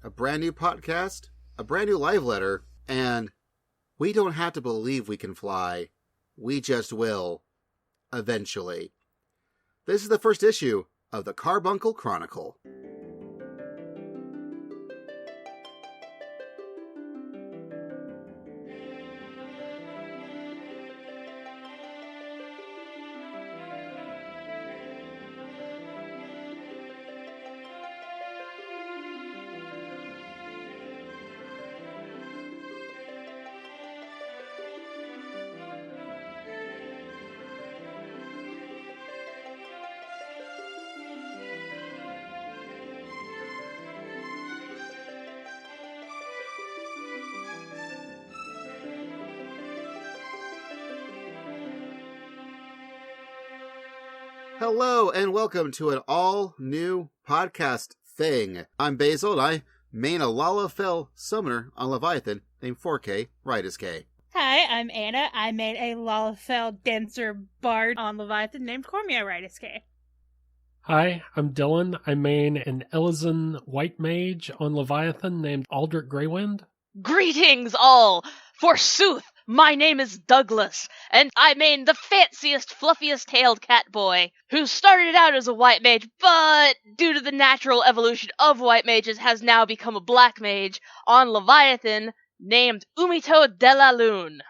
a brand new podcast, a brand new live letter, and we don't have to believe we can fly. We just will, eventually. This is the first issue of the Carbuncle Chronicle. Hello, and welcome to an all-new podcast thing. I'm Basil, and I main a Lalafell summoner on Leviathan named 4K, right as K. Hi, I'm Anna. I made a Lalafell dancer bard on Leviathan named Cormia, right as K. Hi, I'm Dylan. I main an Elysian white mage on Leviathan named Aldrich Greywind. Greetings all! Forsooth, my name is Douglas, and I main the fanciest, fluffiest-tailed catboy, who started out as a white mage, but due to the natural evolution of white mages has now become a black mage on Leviathan named Umito de la Lune.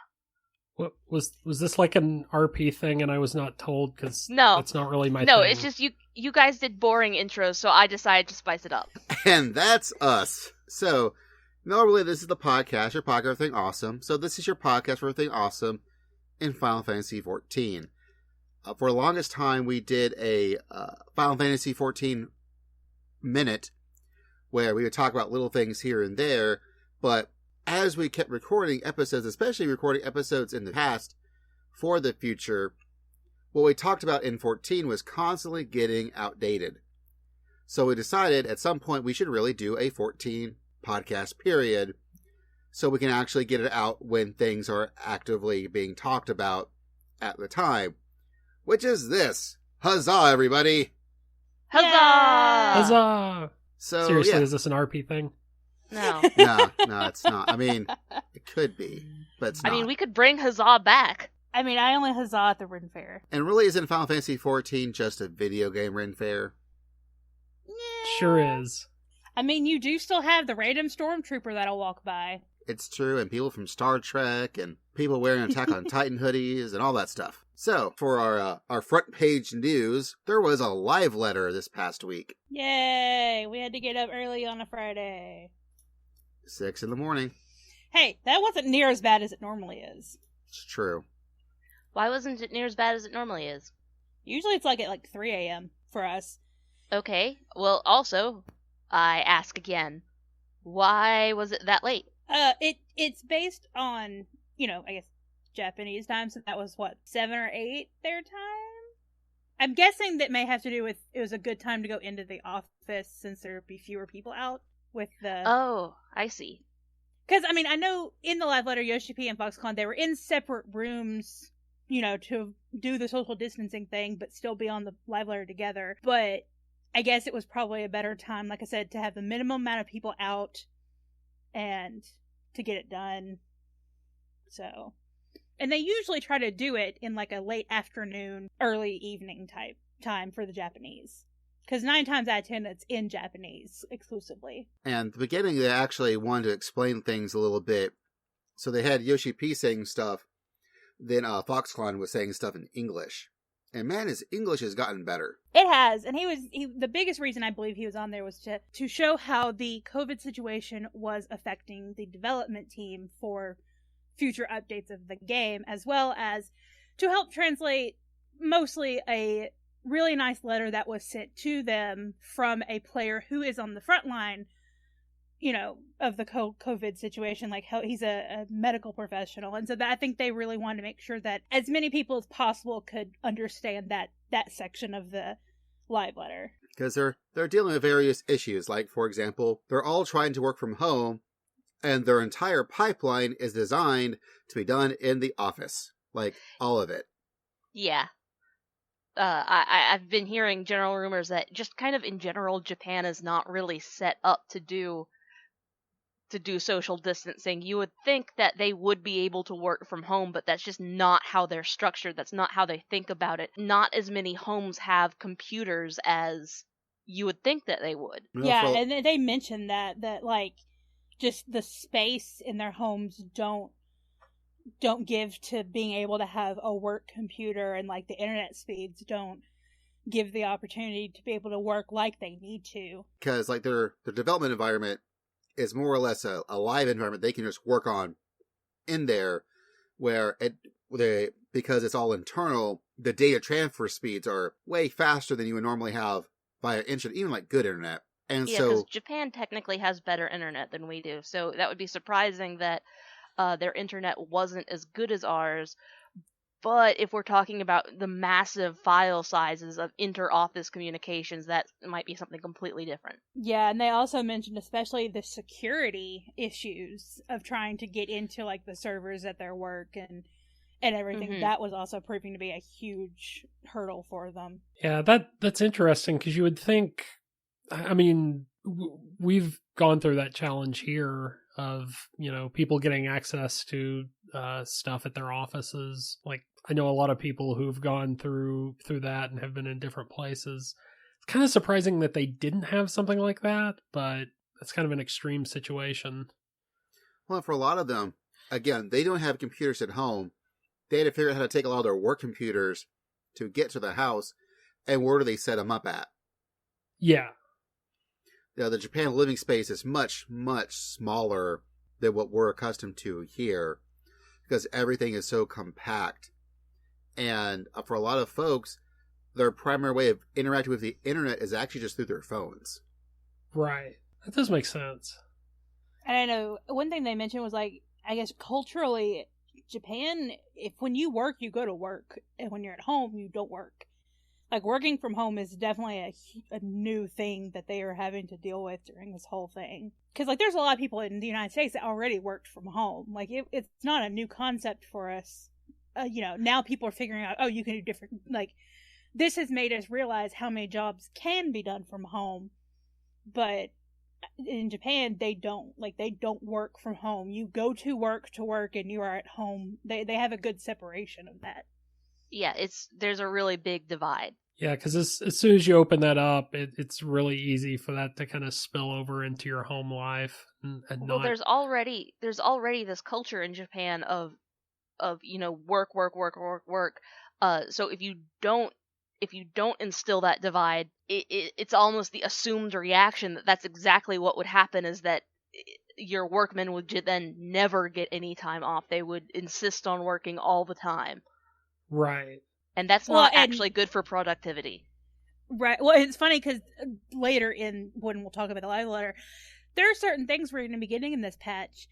What was this like an RP thing and I was not told? Because No. that's not really my thing. No, it's just you guys did boring intros, so I decided to spice it up. And that's us. So, normally this is the podcast, your podcast for everything awesome. So this is your podcast for everything awesome in Final Fantasy XIV. For the longest time, we did a Final Fantasy XIV minute where we would talk about little things here and there, but as we kept recording episodes, especially recording episodes in the past for the future, what we talked about in 14 was constantly getting outdated. So we decided at some point we should really do a 14 podcast period so we can actually get it out when things are actively being talked about at the time, which is this. Huzzah, everybody! Huzzah! Huzzah! So Seriously, yeah. is this an RP thing? No. No, it's not. I mean, it could be, but it's not. I mean, we could bring Huzzah back. I mean, I only huzzah at the Ren Fair. And really, isn't Final Fantasy XIV just a video game Ren Fair? Sure is. I mean, you do still have the random stormtrooper that'll walk by. It's true, and people from Star Trek, and people wearing Attack on Titan hoodies, and all that stuff. So, for our front page news, there was a live letter this past week. Yay! We had to get up early on a Friday. 6 a.m. Hey, that wasn't near as bad as it normally is. It's true. Why wasn't it near as bad as it normally is? Usually it's like 3 a.m. for us. Okay, well, also, I ask again, why was it that late? It's based on, I guess, Japanese time, so that was, 7 or 8 their time? I'm guessing that may have to do with it was a good time to go into the office since there'd be fewer people out with the... Oh, I see. Because, I mean, I know in the live letter, Yoshi P and Foxconn, they were in separate rooms, to do the social distancing thing, but still be on the live letter together. But I guess it was probably a better time, like I said, to have the minimum amount of people out and to get it done. So, and they usually try to do it in like a late afternoon, early evening type time for the Japanese. Because 9 times out of 10, it's in Japanese exclusively. And at the beginning, they actually wanted to explain things a little bit. So they had Yoshi P saying stuff, then Foxconn was saying stuff in English. And man, his English has gotten better. It has, and the biggest reason I believe he was on there was to show how the COVID situation was affecting the development team for future updates of the game, as well as to help translate mostly a really nice letter that was sent to them from a player who is on the front line, of the COVID situation, like how he's a medical professional. And so I think they really wanted to make sure that as many people as possible could understand that section of the live letter. Because they're dealing with various issues. Like, for example, they're all trying to work from home, and their entire pipeline is designed to be done in the office. Like, all of it. Yeah. I've been hearing general rumors that just kind of in general, Japan is not really set up to do to do social distancing. You would think that they would be able to work from home, but that's just not how they're structured. That's not how they think about it. Not as many homes have computers as you would think that they would. Yeah, and they mentioned that like just the space in their homes don't give to being able to have a work computer, and like the internet speeds don't give the opportunity to be able to work like they need to. Because like their development environment is more or less a live environment they can just work on in there, where because it's all internal, the data transfer speeds are way faster than you would normally have via internet, even like good internet. And yeah, because Japan technically has better internet than we do, so that would be surprising that their internet wasn't as good as ours. But if we're talking about the massive file sizes of inter-office communications, that might be something completely different. Yeah, and they also mentioned especially the security issues of trying to get into like the servers at their work and everything. That was also proving to be a huge hurdle for them. Yeah, that's interesting, because you would think, I mean, we've gone through that challenge here of, people getting access to stuff at their offices. Like, I know a lot of people who've gone through that and have been in different places. It's kind of surprising that they didn't have something like that, but it's kind of an extreme situation. Well, for a lot of them, again, they don't have computers at home. They had to figure out how to take a lot of their work computers to get to the house, and where do they set them up at? Yeah. The Japan living space is much, much smaller than what we're accustomed to here, because everything is so compact. And for a lot of folks, their primary way of interacting with the internet is actually just through their phones. Right. That does make sense. And I know one thing they mentioned was, like, I guess culturally, Japan, when you work, you go to work. And when you're at home, you don't work. Like, working from home is definitely a new thing that they are having to deal with during this whole thing. Because, like, there's a lot of people in the United States that already worked from home. Like, it's not a new concept for us. Now people are figuring out, you can do different, like, this has made us realize how many jobs can be done from home. But in Japan, they don't work from home. You go to work, and you are at home. They have a good separation of that. Yeah, there's a really big divide. Yeah, because as soon as you open that up, it's really easy for that to kind of spill over into your home life. Well, there's already this culture in Japan of work. So if you don't instill that divide, it's almost the assumed reaction that that's exactly what would happen, is that your workmen would then never get any time off. They would insist on working all the time. Right. And that's not actually good for productivity. Right. Well, it's funny because later when we'll talk about the live letter, there are certain things we're going to be getting in this patch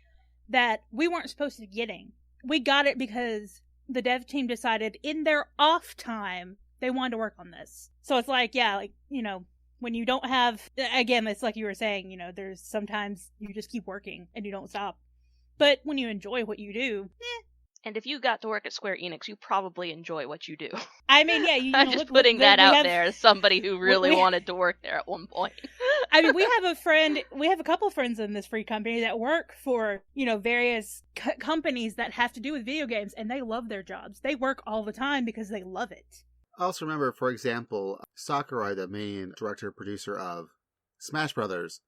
that we weren't supposed to be getting. We got it because the dev team decided in their off time they wanted to work on this. So it's like, when you don't have, again, it's like you were saying, there's sometimes you just keep working and you don't stop. But when you enjoy what you do, And if you got to work at Square Enix, you probably enjoy what you do. I mean, yeah. I'm just putting that out there as somebody who really wanted to work there at one point. I mean, we have a couple of friends in this free company that work for, various companies that have to do with video games, and they love their jobs. They work all the time because they love it. I also remember, for example, Sakurai, the main director producer of Smash Brothers,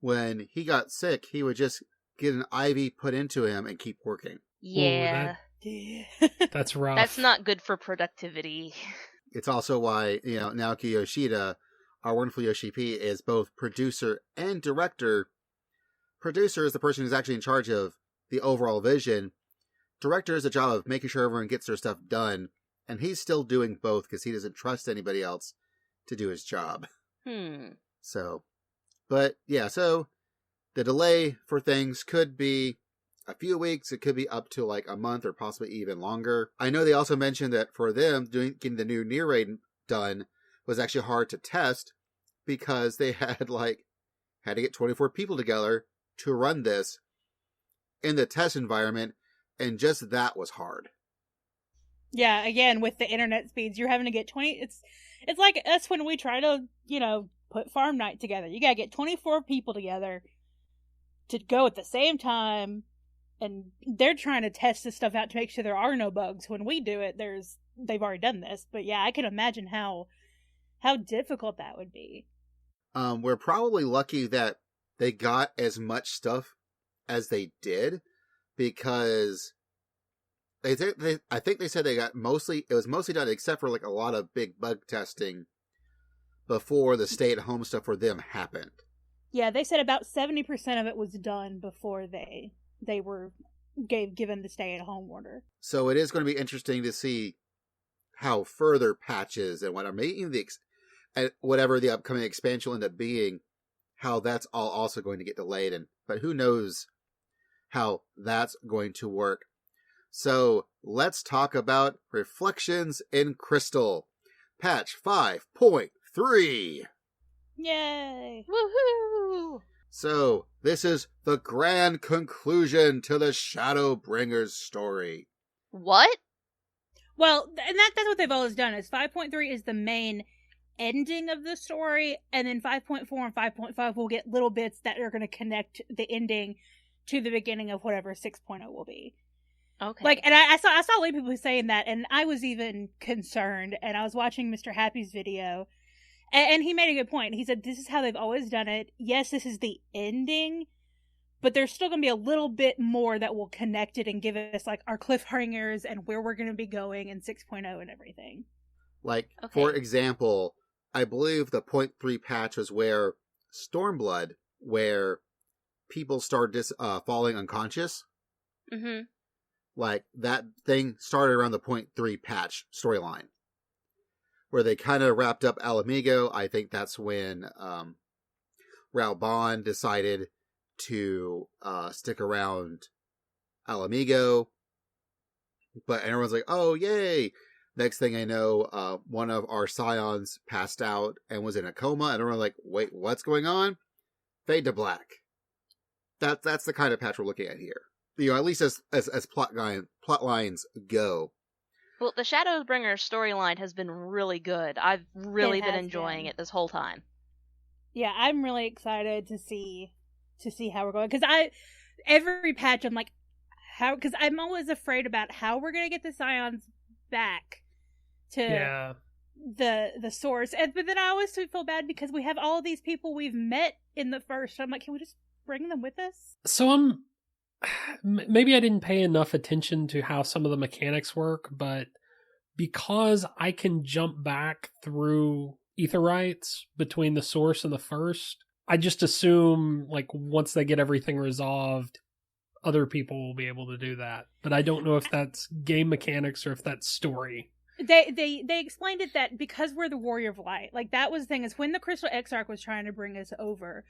when he got sick, he would just get an IV put into him and keep working. Yeah. That's rough. That's not good for productivity. It's also why, Naoki Yoshida, our wonderful Yoshi P, is both producer and director. Producer is the person who's actually in charge of the overall vision. Director is the job of making sure everyone gets their stuff done. And he's still doing both because he doesn't trust anybody else to do his job. So the delay for things could be a few weeks. It could be up to like a month or possibly even longer. I know they also mentioned that for them, getting the new Nier raid done was actually hard to test because they had to get 24 people together to run this in the test environment, and just that was hard. Yeah, again, with the internet speeds, you're having to get 20... It's like us when we try to, put Farm Night together. You gotta get 24 people together to go at the same time, and they're trying to test this stuff out to make sure there are no bugs. When we do it, they've already done this. But yeah, I can imagine how difficult that would be. We're probably lucky that they got as much stuff as they did, because I think they said it was mostly done, except for like a lot of big bug testing before the stay-at-home stuff for them happened. Yeah, they said about 70% of it was done before they were given the stay-at-home order. So it is going to be interesting to see how further patches and what are making whatever the upcoming expansion will end up being, how that's all also going to get delayed, but who knows how that's going to work. So let's talk about Reflections in Crystal, patch 5.3. Yay! Woohoo! So this is the grand conclusion to the Shadowbringers story. What? Well, and that's what they've always done. Is 5.3 is the main ending of the story, and then 5.4 and 5.5 will get little bits that are going to connect the ending to the beginning of whatever 6.0 will be. Okay. Like, and I saw a lot of people saying that, and I was even concerned, and I was watching Mr. Happy's video, and he made a good point. He said, this is how they've always done it. Yes, this is the ending, but there's still going to be a little bit more that will connect it and give us, like, our cliffhangers and where we're going to be going in 6.0 and everything. Like, Okay. For example, I believe the 0.3 patch was where Stormblood, where people started falling unconscious. Mm-hmm. Like, that thing started around the 0.3 patch storyline, where they kind of wrapped up Alamigo. I think that's when Raubon decided to stick around Alamigo. But everyone's like, oh, yay! Next thing I know, one of our Scions passed out and was in a coma, and everyone's like, wait, what's going on? Fade to black. That's the kind of patch we're looking at here. You know, at least as plot lines go. Well, the Shadowbringers storyline has been really good. I've really been enjoying it this whole time. Yeah, I'm really excited to see how we're going, because every patch I'm like, how, because I'm always afraid about how we're gonna get the Scions back to the source, but then I always feel bad because we have all of these people we've met in the first. I'm like, can we just bring them with us? So maybe I didn't pay enough attention to how some of the mechanics work, but because I can jump back through Aetherytes between the source and the first, I just assume, like, once they get everything resolved, other people will be able to do that. But I don't know if that's game mechanics or if that's story. They explained it that because we're the Warrior of Light, like, that was the thing, is when the Crystal Exarch was trying to bring us over,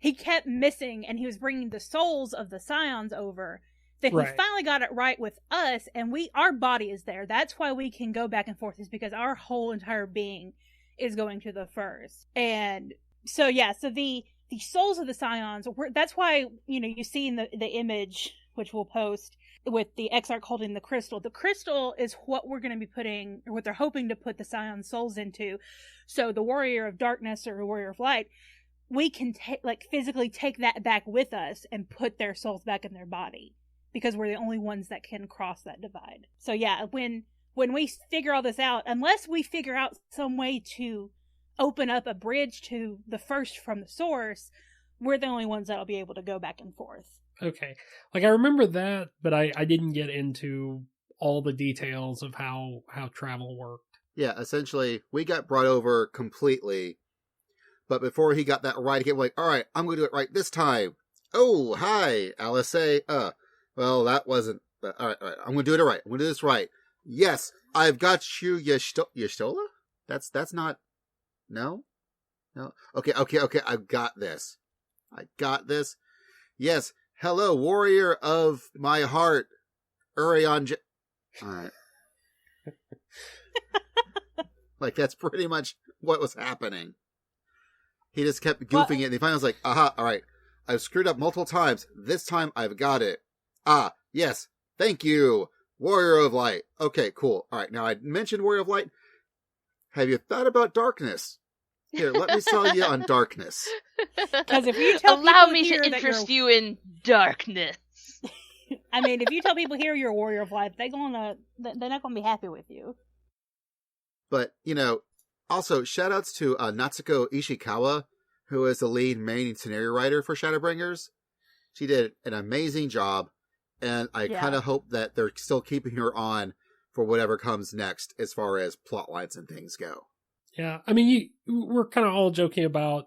he kept missing, and he was bringing the souls of the Scions over. That he finally got it right with us, and our body is there. That's why we can go back and forth, is because our whole entire being is going to the first. And so, yeah, so the souls of the Scions, that's why, you know, you see in the image, which we'll post, with the Exarch holding the crystal. The crystal is what we're going to be putting, or what they're hoping to put the Scion souls into. So the Warrior of Darkness or Warrior of Light, we can physically take that back with us and put their souls back in their body, because we're the only ones that can cross that divide. So yeah, when we figure all this out, unless we figure out some way to open up a bridge to the first from the source, we're the only ones that'll be able to go back and forth. Okay. Like, I remember that, but I didn't get into all the details of how travel worked. Yeah, essentially, we got brought over completely. But before he got that right, he was like, all right, I'm going to do it right this time. Oh, hi, Alice. Well, that wasn't... All right, I'm going to do it right. I'm going to do this right. Yes, I've got you, Y'shtola? That's not... No? Okay, I've got this. Yes, hello, warrior of my heart, Urion Alright. Like, that's pretty much what was happening. He just kept goofing it, and he finally was like, aha, alright, I've screwed up multiple times. This time, I've got it. Ah, yes, thank you, Warrior of Light. Okay, cool. Alright, now I mentioned Warrior of Light. Have you thought about darkness? Here, let me sell you on darkness. Because if you tell Allow people me here to that interest you in darkness. I mean, if you tell people here you're a warrior of light, they're not gonna be happy with you. But, also, shoutouts to Natsuko Ishikawa, who is the lead main scenario writer for Shadowbringers. She did an amazing job, and I kind of hope that they're still keeping her on for whatever comes next as far as plot lines and things go. Yeah, I mean, we're kind of all joking about,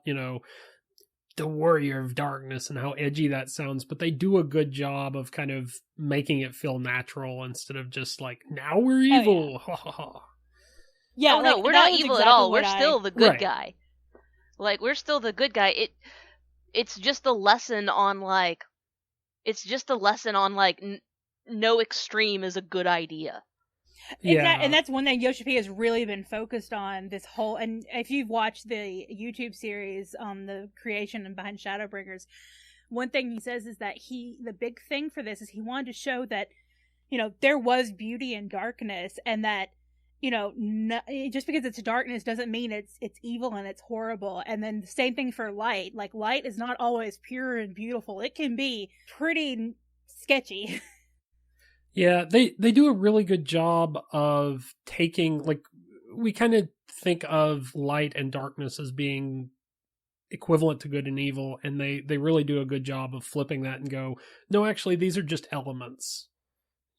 the Warrior of Darkness and how edgy that sounds, but they do a good job of kind of making it feel natural instead of just like, now we're evil. Oh, yeah. Oh, no, we're not evil at all. We're still the good guy. Like, we're still the good guy. It's just a lesson on, no extreme is a good idea. Yeah. And that's one thing Yoshi P has really been focused on this whole, and if you've watched the YouTube series on the creation and behind Shadowbringers, one thing he says is that the big thing for this is he wanted to show that, there was beauty in darkness, and that, just because it's darkness doesn't mean it's evil and it's horrible. And then the same thing for light. Like, light is not always pure and beautiful. It can be pretty sketchy. Yeah, they do a really good job of taking, like, we kind of think of light and darkness as being equivalent to good and evil, and they really do a good job of flipping that and go, no, actually, these are just elements.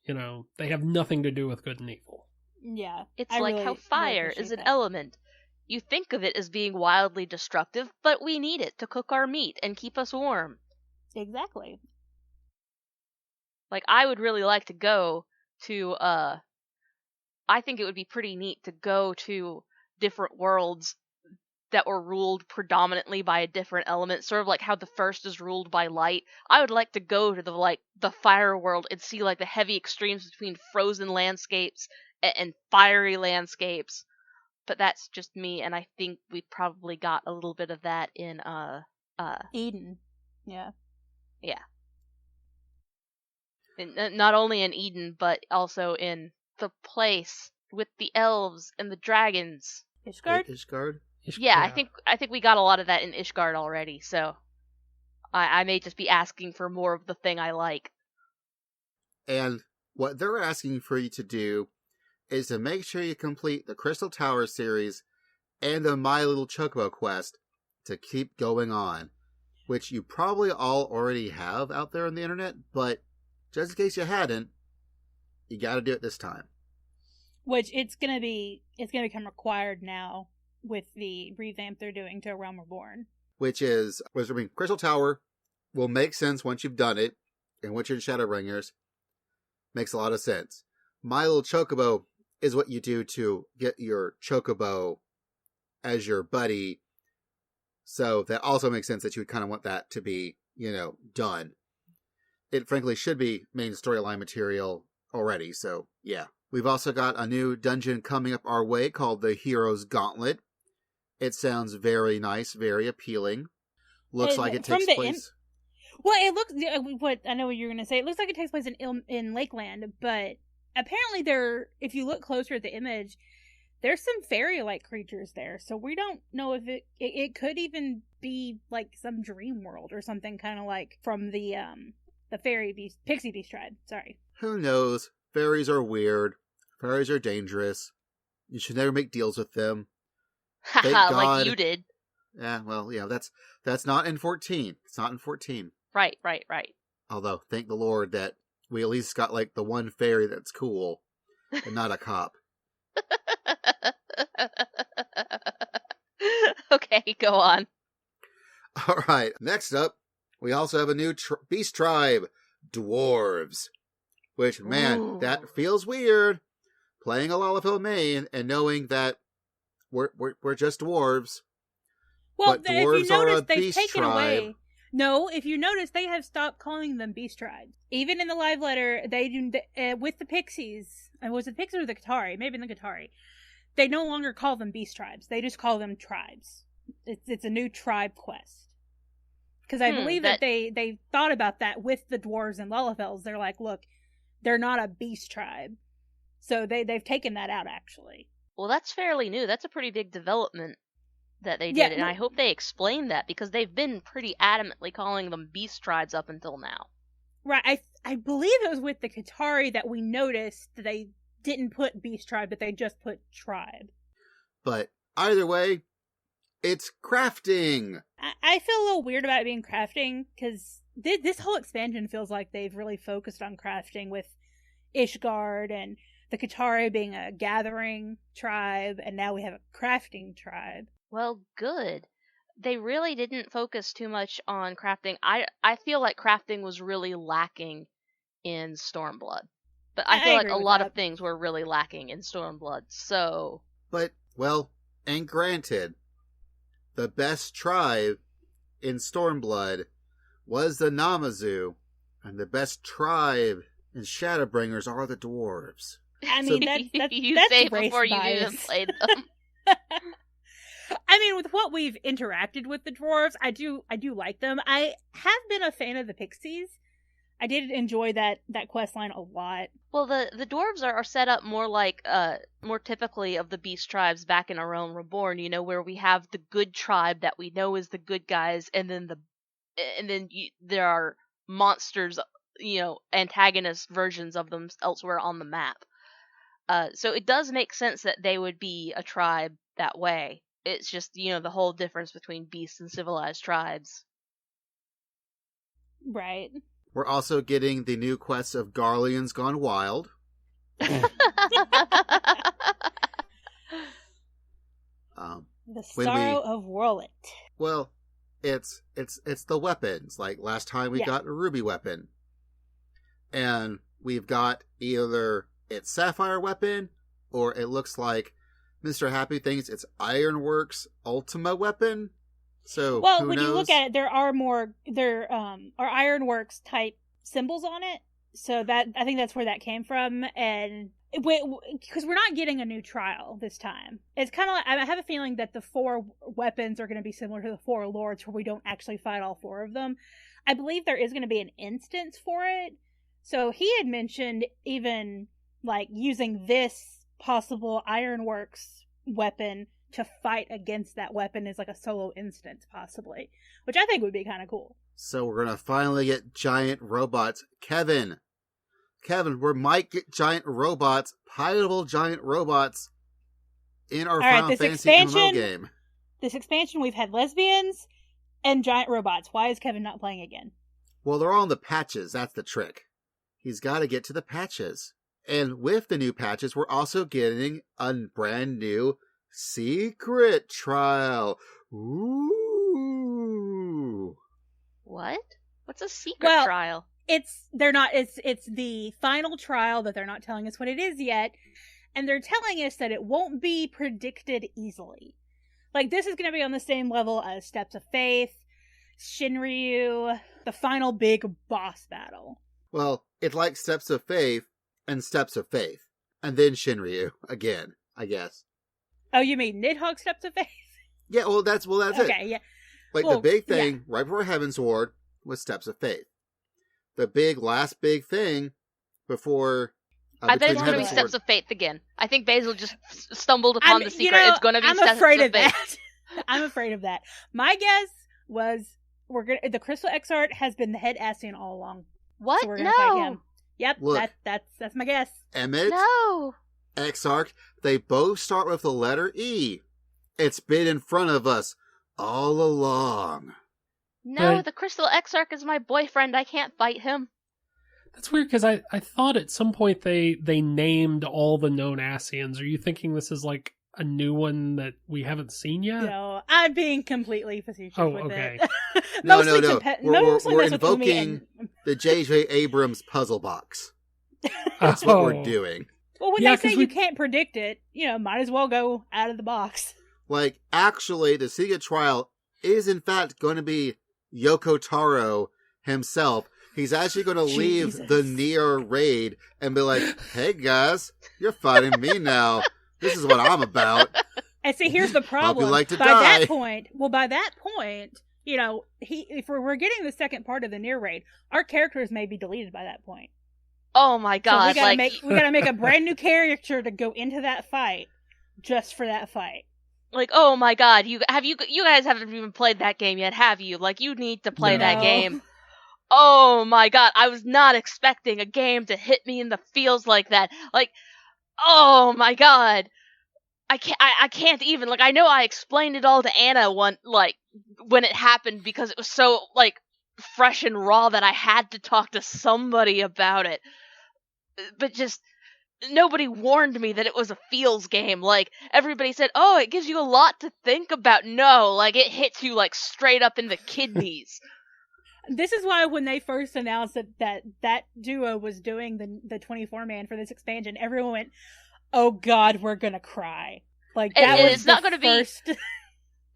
They have nothing to do with good and evil. Yeah. It's like how fire is an element. You think of it as being wildly destructive, but we need it to cook our meat and keep us warm. Exactly. Like, I would really like to go to, I think it would be pretty neat to go to different worlds that were ruled predominantly by a different element, sort of like how the first is ruled by light. I would like to go to the fire world and see, the heavy extremes between frozen landscapes and fiery landscapes. But that's just me, and I think we probably got a little bit of that in, Eden. Yeah. Yeah. Not only in Eden, but also in the place with the elves and the dragons. Ishgard? Yeah, I think we got a lot of that in Ishgard already, so I may just be asking for more of the thing I like. And what they're asking for you to do is to make sure you complete the Crystal Tower series and the My Little Chocobo quest to keep going on, which you probably all already have out there on the internet, but just in case you hadn't, you got to do it this time. Which it's gonna become required now with the revamp they're doing to A Realm Reborn. Crystal Tower will make sense once you've done it, and once you're in Shadowbringers, makes a lot of sense. My Little Chocobo is what you do to get your Chocobo as your buddy, so that also makes sense that you would kind of want that to be, done. It frankly should be main storyline material already, so yeah. We've also got a new dungeon coming up our way called the Hero's Gauntlet. It sounds very nice, very appealing. Looks like it takes place... Well, it looks... I know what you're going to say. It looks like it takes place in Lakeland, but apparently if you look closer at the image, there's some fairy-like creatures there, so we don't know if it could even be like some dream world or something kind of like from the Pixie Beast tribe. Sorry. Who knows? Fairies are weird. Fairies are dangerous. You should never make deals with them. Haha, like you did. Yeah, well, that's not in 14. It's not in 14. Right. Although, thank the Lord that we at least got, the one fairy that's cool, and not a cop. Okay, go on. Alright, next up, we also have a new beast tribe, Dwarves. Which, man, Ooh. That feels weird. Playing a Lalafell main and knowing that we're just dwarves. Well, but dwarves if you notice, are a they've beast taken tribe. away. No, if you notice, they have stopped calling them beast tribes. Even in the live letter, they do with the Pixies. Was it the Pixies or the Qatari? Maybe the Qatari. They no longer call them beast tribes. They just call them tribes. It's a new tribe quest. Because I believe that they thought about that with the dwarves and Lalafells. They're like, look, they're not a beast tribe. So they've taken that out, actually. Well, that's fairly new. That's a pretty big development. that they did, Yeah, and I hope they explain that, because they've been pretty adamantly calling them beast tribes up until now. Right, I believe it was with the Qatari that we noticed that they didn't put beast tribe, but they just put tribe. But either way, it's crafting. I feel a little weird about it being crafting, because this whole expansion feels like they've really focused on crafting, with Ishgard and the Qatari being a gathering tribe, and now we have a crafting tribe. Well, good. They really didn't focus too much on crafting. I feel like crafting was really lacking in Stormblood. But I feel like a lot of things were really lacking in Stormblood, so... But, well, and granted, the best tribe in Stormblood was the Namazu, and the best tribe in Shadowbringers are the dwarves. I mean, that's you that's say race before bias. you even played them. I mean, with what we've interacted with the dwarves, I do like them. I have been a fan of the pixies. I did enjoy that quest line a lot. Well, the dwarves are set up more like more typically of the beast tribes back in A Realm Reborn, you know, where we have the good tribe that we know is the good guys, and then there are monsters, you know, antagonist versions of them elsewhere on the map. So it does make sense that they would be a tribe that way. It's just, you know, the whole difference between beasts and civilized tribes. Right. We're also getting the new quest of Garleans Gone Wild. The Sorrow of Warlit. Well, it's the weapons. Like last time we got a ruby weapon. And we've got either its sapphire weapon, or it looks like Mr. Happy thinks it's Ironworks Ultima weapon. So well, when you look at it, there are Ironworks type symbols on it. So that I think that's where that came from, and because we're not getting a new trial this time, it's kind of like, I have a feeling that the 4 weapons are going to be similar to the 4 lords, where we don't actually fight all 4 of them. I believe there is going to be an instance for it. So he had mentioned even like using this possible Ironworks weapon to fight against that weapon as like a solo instance, possibly, which I think would be kind of cool. So we're gonna finally get giant robots. Kevin, we might get giant robots, pilotable giant robots, in our Final Fantasy MMO game. This expansion, we've had lesbians and giant robots. Why is Kevin not playing again? Well, they're all in the patches. That's the trick. He's got to get to the patches. And with the new patches, we're also getting a brand new secret trial. Ooh. What? What's a secret trial? It's the final trial that they're not telling us what it is yet. And they're telling us that it won't be predicted easily. Like, this is going to be on the same level as Steps of Faith, Shinryu, the final big boss battle. Well, it's like Steps of Faith and Steps of Faith. And then Shinryu again, I guess. Oh, you mean Nidhogg Steps of Faith? Yeah, well, that's it. Okay, yeah. Like, the big thing, right before Heavensward, was Steps of Faith. The last big thing before... I bet it's going to be Steps of Faith again. I think Basil just stumbled upon the secret. It's going to be Steps of Faith. I'm afraid of that. I'm afraid of that. My guess was the Crystal Exarch has been the head Ascian all along. What? So we're going to fight him. Yep, look, that's my guess. Emmett, no. Exarch, they both start with the letter E. It's been in front of us all along. No, the Crystal Exarch is my boyfriend. I can't fight him. That's weird, because I thought at some point they named all the known Ascians. Are you thinking this is like a new one that we haven't seen yet? No, I'm being completely facetious with okay. it. No. We're invoking the J.J. Abrams puzzle box. That's what we're doing. Well, when they say you can't predict it, might as well go out of the box. Like, actually, the secret trial is in fact going to be Yoko Taro himself. He's actually going to leave the Nier raid and be like, "Hey guys, you're fighting me now. This is what I'm about." And see, here's the problem. Like to by die. that point, if we're getting the second part of the Nier raid, our characters may be deleted by that point. Oh my god! So we gotta make a brand new character to go into that fight, just for that fight. Like, oh my god, you guys haven't even played that game yet, have you? Like, you need to play that game. Oh my god, I was not expecting a game to hit me in the feels like that. Like, oh my god. I can't even, like, I know I explained it all to Anna when it happened because it was so, like, fresh and raw that I had to talk to somebody about it. But just, nobody warned me that it was a feels game. Like, everybody said, oh, it gives you a lot to think about. No, like, it hits you, like, straight up in the kidneys. This is why when they first announced that duo was doing the 24-man for this expansion, everyone went, oh god, we're gonna cry. Like, that was it's not gonna first... be...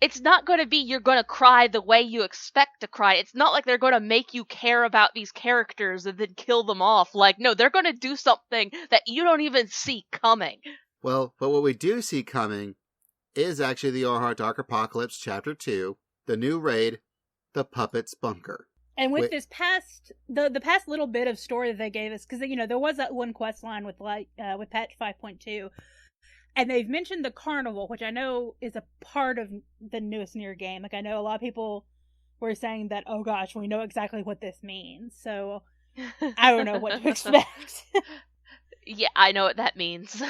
It's not gonna be you're gonna cry the way you expect to cry. It's not like they're gonna make you care about these characters and then kill them off. Like, no, they're gonna do something that you don't even see coming. Well, but what we do see coming is actually the Orhart Dark Apocalypse Chapter 2, the new raid, the Puppet's Bunker. And with this past, the past little bit of story that they gave us, because, you know, there was that one quest line with patch 5.2, and they've mentioned the carnival, which I know is a part of the newest Nier game. Like, I know a lot of people were saying that, oh gosh, we know exactly what this means, so I don't know what to expect. Yeah, I know what that means.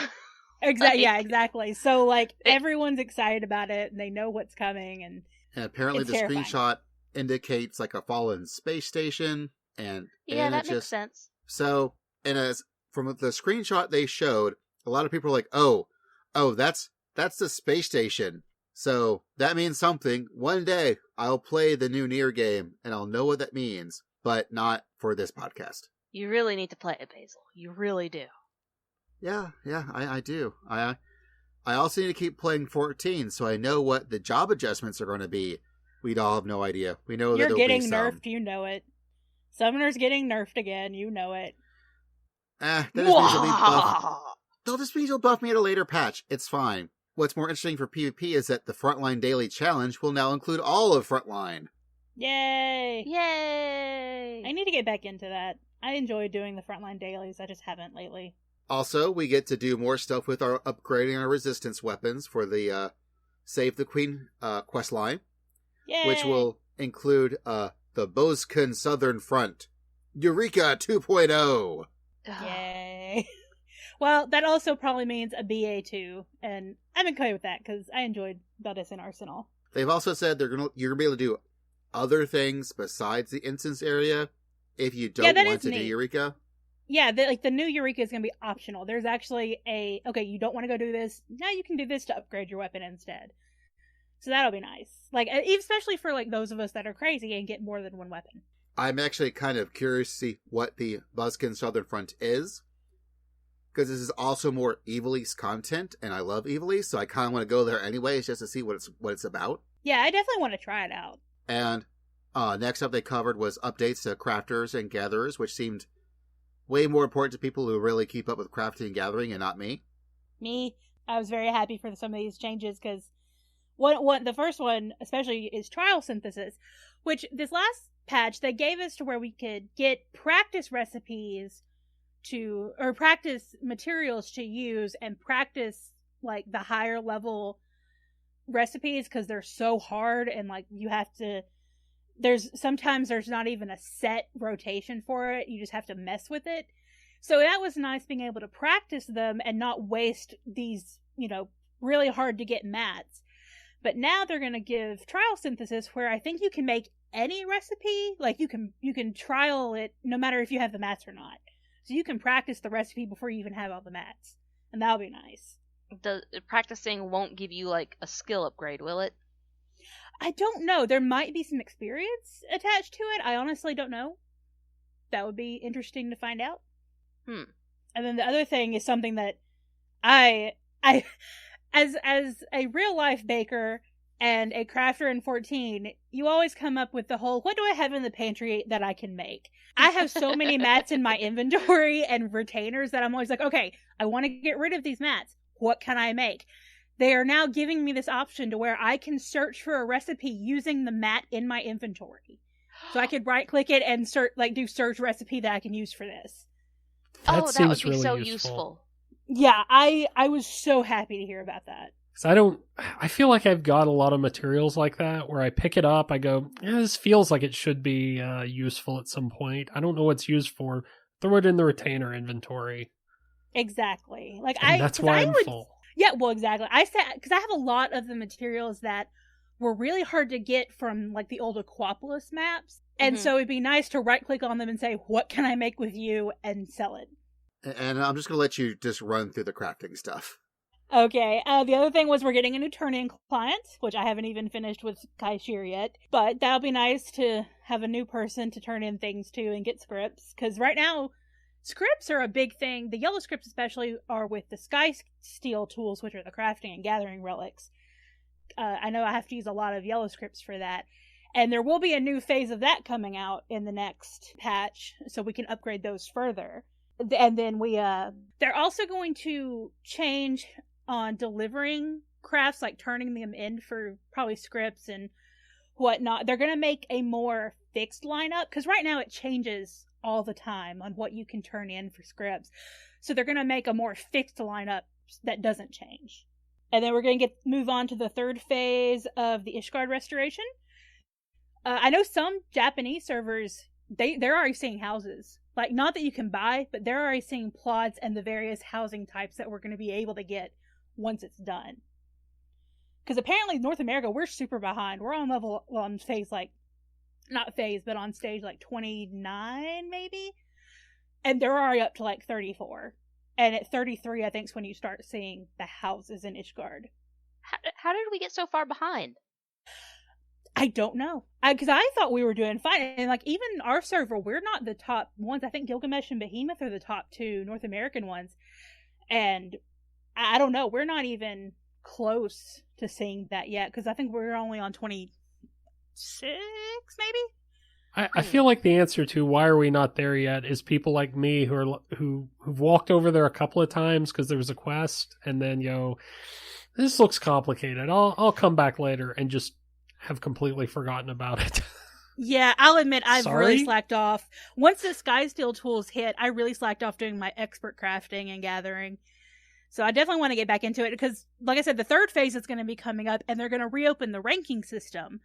Exactly. Yeah, exactly. So, like, everyone's excited about it, and they know what's coming, and apparently the terrifying. Screenshot indicates like a fallen space station, and that makes sense. So, and as from the screenshot they showed, a lot of people are like, oh, that's the space station. So that means something. One day I'll play the new Nier game and I'll know what that means, but not for this podcast. You really need to play it, Basil. You really do. Yeah, I do. I also need to keep playing 14 so I know what the job adjustments are going to be. We'd all have no idea. We know you're that getting nerfed, you know it. Summoner's getting nerfed again, you know it. That just means they'll be buffed. They'll just mean you'll buff me at a later patch. It's fine. What's more interesting for PvP is that the Frontline Daily Challenge will now include all of Frontline. Yay! Yay! I need to get back into that. I enjoy doing the Frontline Dailies, I just haven't lately. Also, we get to do more stuff with our upgrading our resistance weapons for the Save the Queen quest line. Yay! Which will include the Boskin Southern Front. Eureka 2.0! Yay. Well, that also probably means a BA2, and I'm okay with that, because I enjoyed Beltis and Arsenal. They've also said you're going to be able to do other things besides the instance area if you don't want to do Eureka. Yeah, the new Eureka is going to be optional. There's actually okay, you don't want to go do this, now you can do this to upgrade your weapon instead. So that'll be nice. Like, especially for, like, those of us that are crazy and get more than one weapon. I'm actually kind of curious to see what the Buskin Southern Front is. Because this is also more Evilise content, and I love Evilise, so I kind of want to go there anyways just to see what it's about. Yeah, I definitely want to try it out. And next up they covered was updates to crafters and gatherers, which seemed way more important to people who really keep up with crafting and gathering, and not me. I was very happy for some of these changes, because the first one, especially, is trial synthesis, which this last patch, they gave us to where we could get practice recipes or practice materials to use and practice, like, the higher level recipes, because they're so hard, and, like, you have to, sometimes there's not even a set rotation for it, you just have to mess with it. So that was nice, being able to practice them and not waste these, you know, really hard to get mats. But now they're going to give trial synthesis, where I think you can make any recipe. Like, you can trial it no matter if you have the mats or not. So you can practice the recipe before you even have all the mats. And that'll be nice. Practicing won't give you, like, a skill upgrade, will it? I don't know. There might be some experience attached to it. I honestly don't know. That would be interesting to find out. And then the other thing is something that I as a real life baker and a crafter in 14, you always come up with the whole, what do I have in the pantry that I can make? I have so many mats in my inventory and retainers that I'm always like, okay, I want to get rid of these mats. What can I make? They are now giving me this option to where I can search for a recipe using the mat in my inventory. So I could right click it and do search recipe that I can use for this. That would be really so useful. Yeah, I was so happy to hear about that. Because I feel like I've got a lot of materials like that where I pick it up, I go, this feels like it should be useful at some point. I don't know what it's used for. Throw it in the retainer inventory. Exactly. That's why I'm full. Yeah, well, exactly. I said, because I have a lot of the materials that were really hard to get from like the old Aquapolis maps. And so it'd be nice to right click on them and say, what can I make with you, and sell it. And I'm just going to let you just run through the crafting stuff. Okay, the other thing was we're getting a new turn-in client, which I haven't even finished with Kaishir yet. But that'll be nice to have a new person to turn in things to and get scripts. Because right now, scripts are a big thing. The yellow scripts especially are with the Sky Steel tools, which are the crafting and gathering relics. I know I have to use a lot of yellow scripts for that. And there will be a new phase of that coming out in the next patch, so we can upgrade those further. And then they're also going to change on delivering crafts, like turning them in for probably scripts and whatnot. They're going to make a more fixed lineup, because right now it changes all the time on what you can turn in for scripts. So they're going to make a more fixed lineup that doesn't change. And then we're going to move on to the third phase of the Ishgard restoration. I know some Japanese servers, they're already seeing houses. Like, not that you can buy, but they're already seeing plots and the various housing types that we're going to be able to get once it's done. Because apparently North America, we're super behind. We're on phase, like, not phase, but on stage like 29 maybe. And they're already up to like 34. And at 33, I think, is when you start seeing the houses in Ishgard. How did we get so far behind? I don't know. Because I thought we were doing fine. And like, even our server, we're not the top ones. I think Gilgamesh and Behemoth are the top two North American ones. And I don't know. We're not even close to seeing that yet. Because I think we're only on 26, maybe? I feel like the answer to why are we not there yet is people like me who've walked over there a couple of times because there was a quest, and then this looks complicated. I'll come back later, and just have completely forgotten about it. Yeah, I'll admit I've really slacked off. Once the Sky Steel tools hit, I really slacked off doing my expert crafting and gathering. So I definitely want to get back into it because, like I said, the third phase is going to be coming up, and they're going to reopen the ranking system,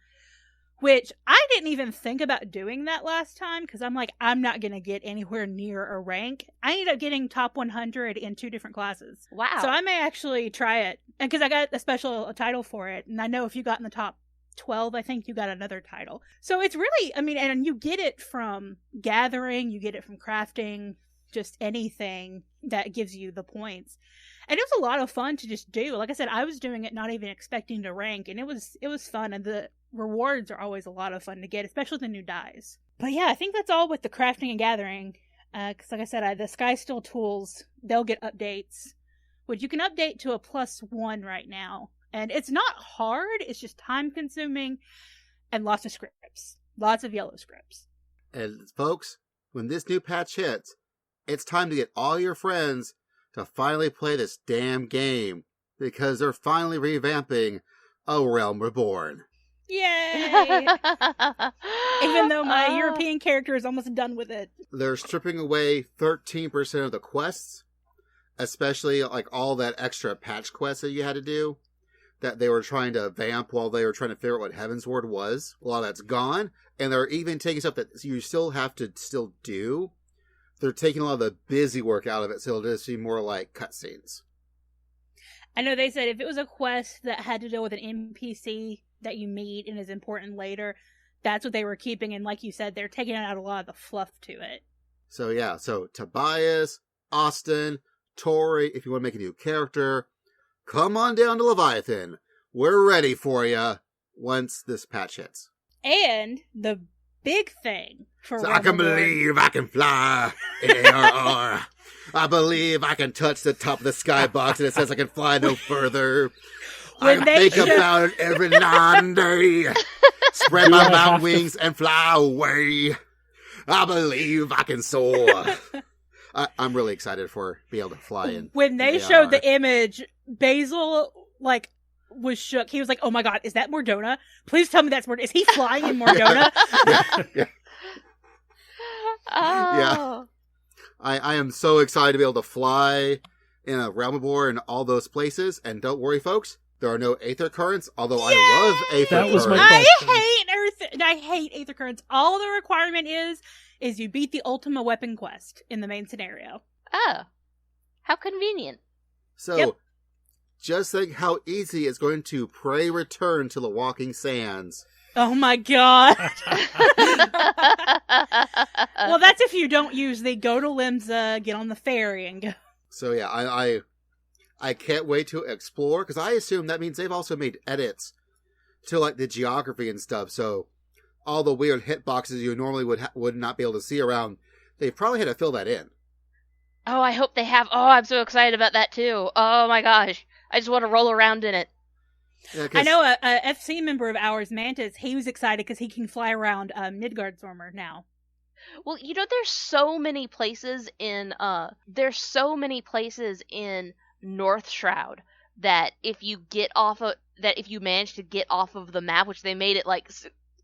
which I didn't even think about doing that last time because I'm like, I'm not going to get anywhere near a rank. I ended up getting top 100 in 2 different classes. Wow. So I may actually try it. And because I got a special title for it, and I know if you got in the top 12, I think you got another title. So it's really, and you get it from gathering, you get it from crafting, just anything that gives you the points. And it was a lot of fun to just do. Like I said, I was doing it not even expecting to rank, and it was fun, and the rewards are always a lot of fun to get, especially the new dyes. But yeah, I think that's all with the crafting and gathering. Because like I said, the Sky Steel tools, they'll get updates, which you can update to a +1 right now. And it's not hard, it's just time consuming and lots of scripts. Lots of yellow scripts. And folks, when this new patch hits, it's time to get all your friends to finally play this damn game. Because they're finally revamping A Realm Reborn. Yay! Even though my European character is almost done with it. They're stripping away 13% of the quests. Especially like all that extra patch quests that you had to do. That they were trying to vamp while they were trying to figure out what Heavensward was. A lot of that's gone. And they're even taking stuff that you still have to still do. They're taking a lot of the busy work out of it, so it'll just be more like cutscenes. I know they said if it was a quest that had to deal with an NPC that you meet and is important later, that's what they were keeping. And like you said, they're taking out a lot of the fluff to it. So yeah, so Tobias, Austin, Tori, if you want to make a new character, come on down to Leviathan. We're ready for you once this patch hits. And the big thing for so I can believe I can fly. ARR. I believe I can touch the top of the skybox and it says I can fly no further. I think about it every 9 day. Spread my mountain wings and fly away. I believe I can soar. I'm really excited for being able to fly in. When they showed the image, Basil, was shook. He was like, oh my god, is that Mordona? Please tell me that's Mordona. Is he flying in Mordona? Yeah. Oh. Yeah. I am so excited to be able to fly in a Realm of War and all those places. And don't worry, folks. There are no Aether Currents, although Yay! I love Aether That was my Currents. question. I hate Aether Currents. All the requirement is you beat the Ultima Weapon quest in the main scenario. Oh. How convenient. So, Yep. just think how easy it's going to pray return to the Walking Sands. Oh my god. Well, that's if you don't use the go to Limsa, get on the ferry, and go. So yeah, I can't wait to explore, because I assume that means they've also made edits to like the geography and stuff, so all the weird hitboxes you normally would not be able to see around, they've probably had to fill that in. Oh, I hope they have. Oh, I'm so excited about that too. Oh my gosh. I just want to roll around in it. Yeah, I know a FC member of ours, Mantis, he was excited because he can fly around Midgardsormr now. Well, there's so many places in North Shroud that if you manage to get off of the map, which they made it like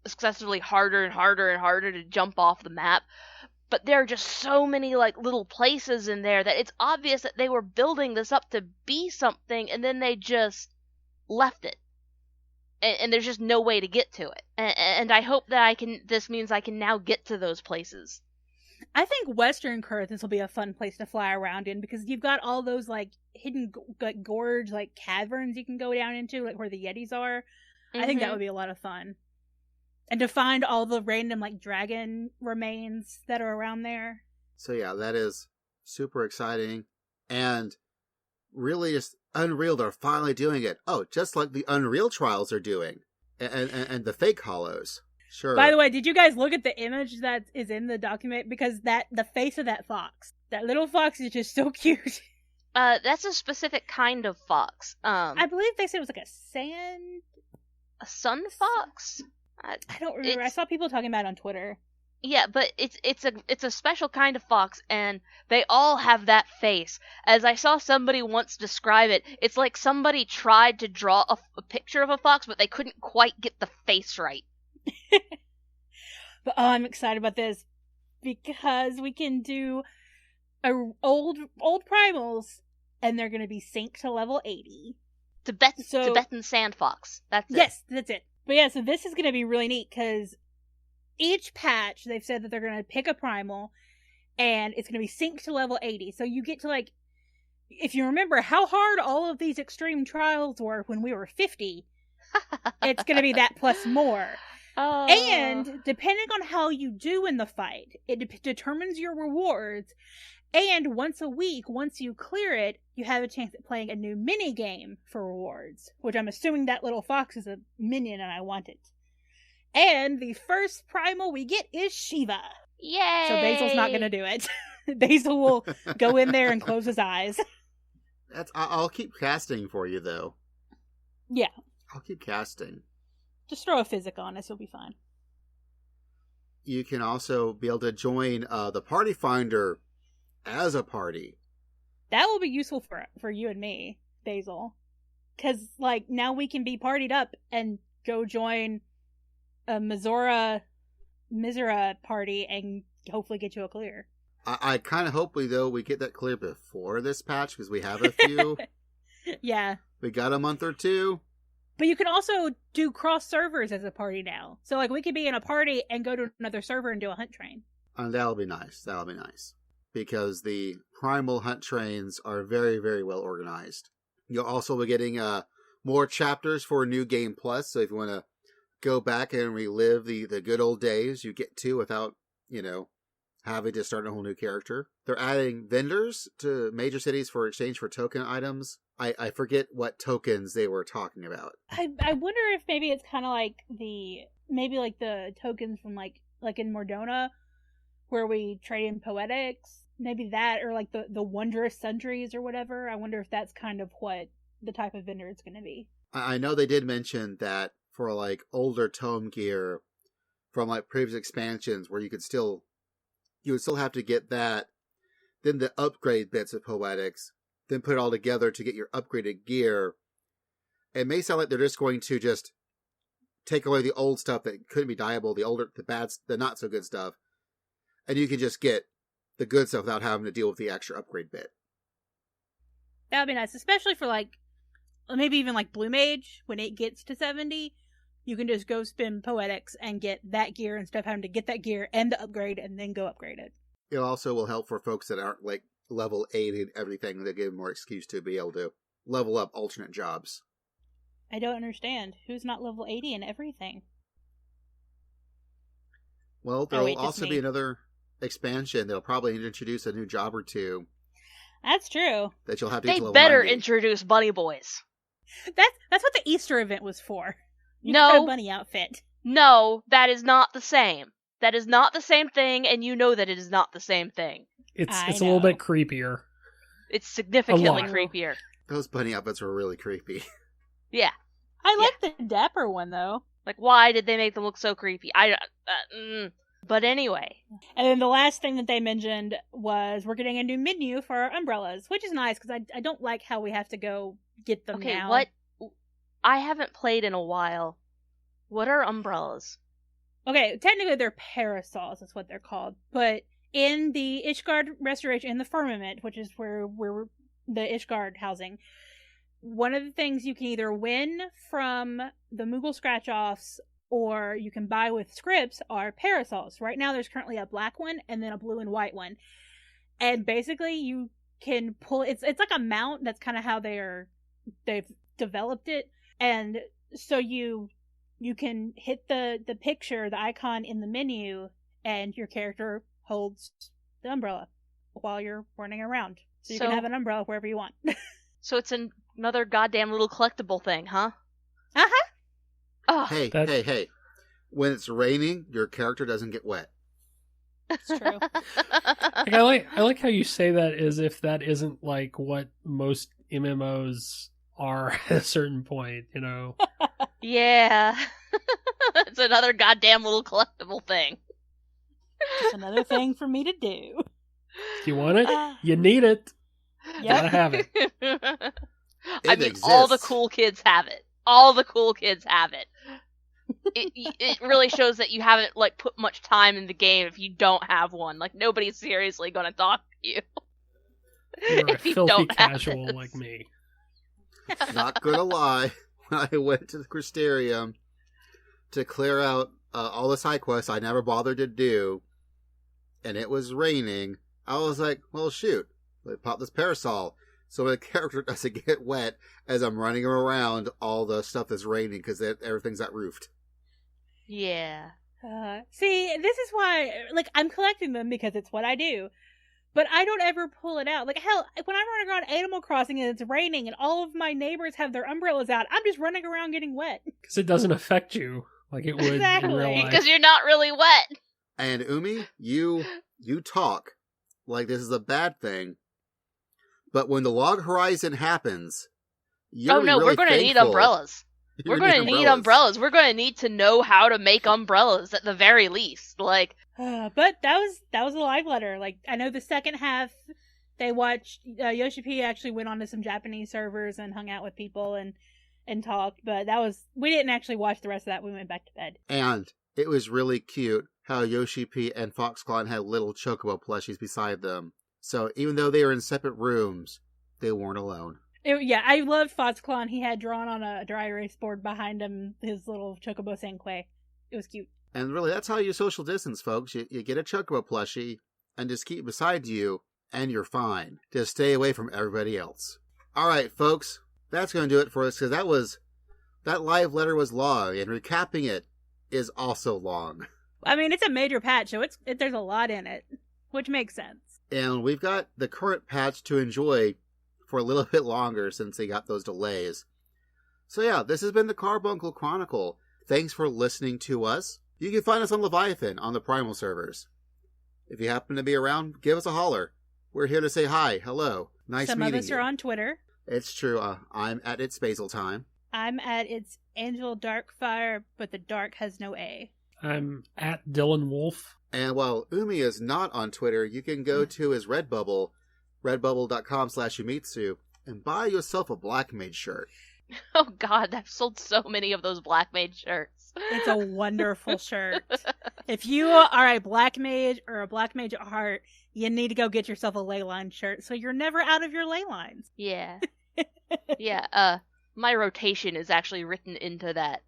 successively harder and harder and harder to jump off the map, but there are just so many like little places in there that it's obvious that they were building this up to be something, and then they just left it. And there's just no way to get to it. And I hope that this means I can now get to those places. I think Western Currents will be a fun place to fly around in, because you've got all those like hidden gorge, like caverns you can go down into, like where the Yetis are. I think that would be a lot of fun. And to find all the random like dragon remains that are around there. So yeah, that is super exciting. And really just Unreal, they're finally doing it. Oh, just like the Unreal trials are doing. And the fake hollows. Sure. By the way, did you guys look at the image that is in the document? Because the face of that fox, that little fox is just so cute. That's a specific kind of fox. I believe they said it was like a sun fox? I don't remember. I saw people talking about it on Twitter. Yeah, but it's a special kind of fox, and they all have that face. As I saw somebody once describe it, it's like somebody tried to draw a picture of a fox, but they couldn't quite get the face right. But I'm excited about this because we can do old primals, and they're going to be synced to level 80. Tibetan sand fox. That's it. Yes, that's it. But yeah, so this is going to be really neat because each patch, they've said that they're going to pick a primal, and it's going to be synced to level 80. So you get to, like, if you remember how hard all of these extreme trials were when we were 50, it's going to be that plus more. And depending on how you do in the fight, it determines your rewards. And once a week, once you clear it, you have a chance at playing a new mini game for rewards, which I'm assuming that little fox is a minion and I want it. And the first primal we get is Shiva. Yay! So Basil's not going to do it. Basil will go in there and close his eyes. I'll keep casting for you, though. Yeah. I'll keep casting. Just throw a physic on us, you'll be fine. You can also be able to join the Party Finder as a party. That will be useful for you and me, Basil. Because, like, now we can be partied up and go join a Mizora party and hopefully get you a clear. I kind of hope we get that clear before this patch, because we have a few. Yeah. We got a month or two. But you can also do cross servers as a party now. So, like, we could be in a party and go to another server and do a hunt train. And that'll be nice. That'll be nice. Because the primal hunt trains are very, very well organized. You'll also be getting more chapters for New Game Plus. So if you want to go back and relive the good old days, you get to without, having to start a whole new character. They're adding vendors to major cities for exchange for token items. I forget what tokens they were talking about. I wonder if maybe it's kind of like the tokens from like in Mordona, where we trade in poetics. Maybe that, or like the wondrous sundries or whatever. I wonder if that's kind of what the type of vendor it's going to be. I know they did mention that for like older tome gear from like previous expansions, where you would still have to get that, then the upgrade bits of poetics, then put it all together to get your upgraded gear. It may sound like they're just going to just take away the old stuff that couldn't be dyeable, the bad, the not so good stuff, and you can just get the good stuff without having to deal with the extra upgrade bit. That would be nice, especially for like maybe even like Blue Mage, when it gets to 70, you can just go spin Poetics and get that gear instead of having to get that gear and the upgrade and then go upgrade it. It also will help for folks that aren't like level 80 and everything. They give them more excuse to be able to level up alternate jobs. I don't understand. Who's not level 80 and everything? Well, there'll also be another expansion. They'll probably introduce a new job or two. That's true. That you'll have to They get to level better 90. introduce bunny boys. That's what the Easter event was for. You No. got a bunny outfit. No, that is not the same. That is not the same thing, and you know that it is not the same thing. It's I a little know. bit creepier. It's significantly lot. creepier. Those bunny outfits were really creepy. Yeah. I like the dapper one, though. Like, why did they make them look so creepy? But anyway. And then the last thing that they mentioned was we're getting a new menu for our umbrellas, which is nice because I don't like how we have to go get them Okay, now. what? I haven't played in a while. What are umbrellas? Okay, technically they're parasols, is what they're called. But in the Ishgard Restoration, in the Firmament, which is where we're the Ishgard housing, one of the things you can either win from the Moogle scratch-offs or you can buy with scripts are parasols. Right now there's currently a black one and then a blue and white one. And basically you can pull, it's like a mount, that's kind of how they've developed it. And so you can hit the picture, the icon in the menu, and your character holds the umbrella while you're running around. So you can have an umbrella wherever you want. So it's another goddamn little collectible thing, huh? Uh-huh. Oh, Hey. When it's raining, your character doesn't get wet. It's true. Like, I like how you say that as if that isn't like what most MMOs are at a certain point, you know? Yeah. It's another goddamn little collectible thing. It's another thing for me to do. If you want it, you need it. Yep. Gotta have it. I mean, all the exists. cool kids have it. All the cool kids have it. It really shows that you haven't like put much time in the game if you don't have one. Like, nobody's seriously gonna talk to you. You're a If you filthy don't have casual this. like me. Not gonna lie, when I went to the Crystarium to clear out all the side quests I never bothered to do, and it was raining, I was like, well, shoot, let pop this parasol. So my character doesn't get wet as I'm running around all the stuff that's raining because everything's at roofed. Yeah. See, this is why, like, I'm collecting them because it's what I do. But I don't ever pull it out. Like, hell, when I'm running around Animal Crossing and it's raining and all of my neighbors have their umbrellas out, I'm just running around getting wet. Because it doesn't affect you like it would Exactly. in real life. Because you're not really wet. And Umi, you talk like this is a bad thing, but when the log horizon happens, you're no, really we're going to need umbrellas. You're We're going to need umbrellas. We're going to need to know how to make umbrellas at the very least. Like, But that was a live letter. Like, I know the second half, they watched, Yoshi P actually went on to some Japanese servers and hung out with people and talked, but we didn't actually watch the rest of that. We went back to bed. And it was really cute how Yoshi P and Foxclaw had little chocobo plushies beside them. So even though they were in separate rooms, they weren't alone. Yeah, I loved Foxclaw. He had drawn on a dry erase board behind him his little Chocobo Senkway. It was cute. And really, that's how you social distance, folks. You get a chocobo plushie and just keep it beside you, and you're fine. Just stay away from everybody else. All right, folks, that's going to do it for us, because that live letter was long, and recapping it is also long. I mean, it's a major patch, so there's a lot in it, which makes sense. And we've got the current patch to enjoy for a little bit longer since they got those delays. So yeah, this has been the Carbuncle Chronicle. Thanks for listening to us. You can find us on Leviathan on the Primal servers. If you happen to be around, give us a holler. We're here to say hi, hello, nice Some meeting you. of us are on Twitter. It's true. I'm at It's Basil Time. I'm at It's Angel Darkfire, but the dark has no A. I'm at Dylan Wolf. And while Umi is not on Twitter, you can go to his Redbubble, redbubble.com/Umitsu, and buy yourself a Black Mage shirt. oh god, I've sold so many of those Black Mage shirts. It's a wonderful shirt. If you are a Black Mage or a Black Mage at heart, you need to go get yourself a ley line shirt so you're never out of your ley lines. Yeah. Yeah, my rotation is actually written into that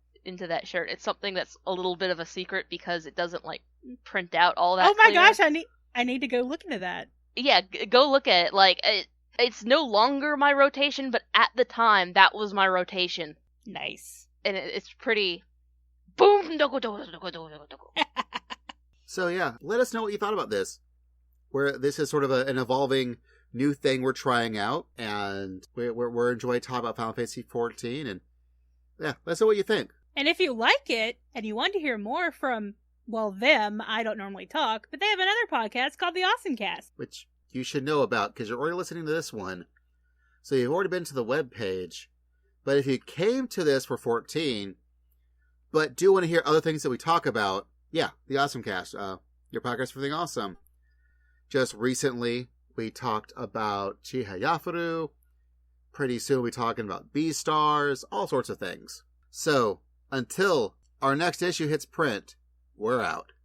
shirt. It's something that's a little bit of a secret because it doesn't like print out all that. Oh my clear. gosh, I need to go look into that. Yeah, go look at it. Like it's no longer my rotation, but at the time that was my rotation, Nice. and it's pretty. Boom! So yeah, let us know what you thought about this. Where this is sort of an evolving new thing we're trying out, and we're enjoying talking about Final Fantasy XIV, and yeah, let us know what you think. And if you like it and you want to hear more from, well, them, I don't normally talk, but they have another podcast called the OSMcast. Which you should know about because you're already listening to this one. So you've already been to the webpage. But if you came to this for 14, but do want to hear other things that we talk about, yeah, the OSMcast, your podcast for everything awesome. Just recently, we talked about Chihaya Yafaru. Pretty soon we'll be talking about B-Stars, all sorts of things. So, until our next issue hits print, we're out.